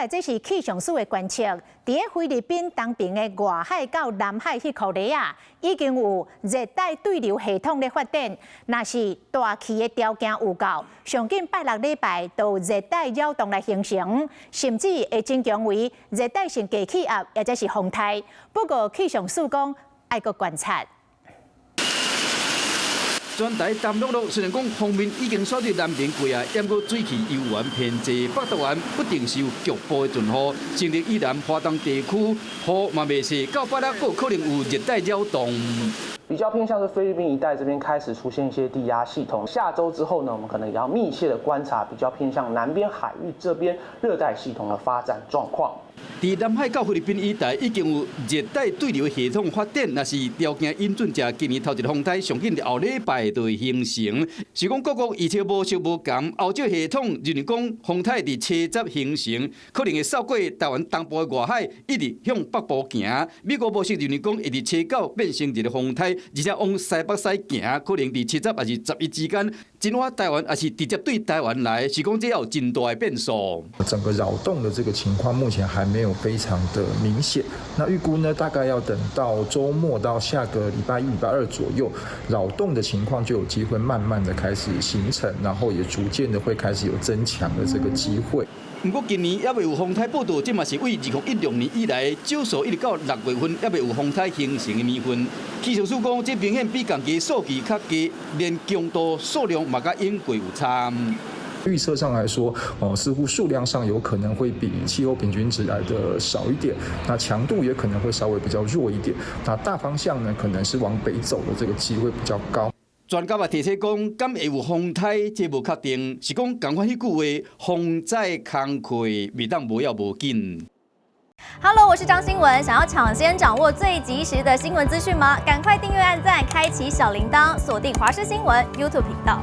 来这是气象署的观测，伫个菲律宾东边的外海到南海迄块地啊，已经有热带对流系统咧发展。若是大气的条件有够，上近拜6礼拜都有热带扰动来形成，甚至会增强为热带性低气压，或者是风台。不过气象署讲爱个观察。 全台淡落落，虽然讲方面已经选对南边过啊，但过水汽悠远偏济，北台湾不定是有局部的阵雨，甚至以南华东地区雨嘛未细，到拜6有可能有热带扰动。 比较偏向是菲律宾一带这边开始出现一些低压系统，下周之后呢，我们可能也要密切的观察比较偏向南边海域这边热带系统的发展状况。伫南海到菲律宾一带已经有热带对流系统发展，若是条件允准，者今年头一个风台上紧后礼拜就会形成。是讲各国预测无相无同，欧洲系统认为讲风台伫7月形成，可能会扫过台湾东部的外海，一直向北部行。美国模式认为讲会伫7、9变成一个风台，而且往西北西行，可能伫7还是11之间，进入台湾还是直接对台湾来，是讲这有真大的变数。整个扰动的这个情况目前还没有非常的明显，那预估呢，大概要等到周末到下个礼拜1、礼拜2左右，扰动的情况就有机会慢慢的开始形成，然后也逐渐的会开始有增强的这个机会。 不过今年也未有风台报道，这嘛是为2016年以来少数一直到6月份也未有风台形成的年份。气象署讲，这明显比同期数据较低，连强度数量嘛甲应过有差。 预测上来说，似乎数量上有可能会比气候平均值来的少一点，那强度也可能会稍微比较弱一点。那大方向呢，可能是往北走的这个机会比较高。 专家也提醒讲，敢会有风台，这无确定，是讲同款迄句话，风在空气，未当无要无紧。Hello， 我是张新文，想要抢先掌握最及时的新闻资讯吗？赶快订阅、按赞、开启小铃铛，锁定华视新闻 YouTube 频道。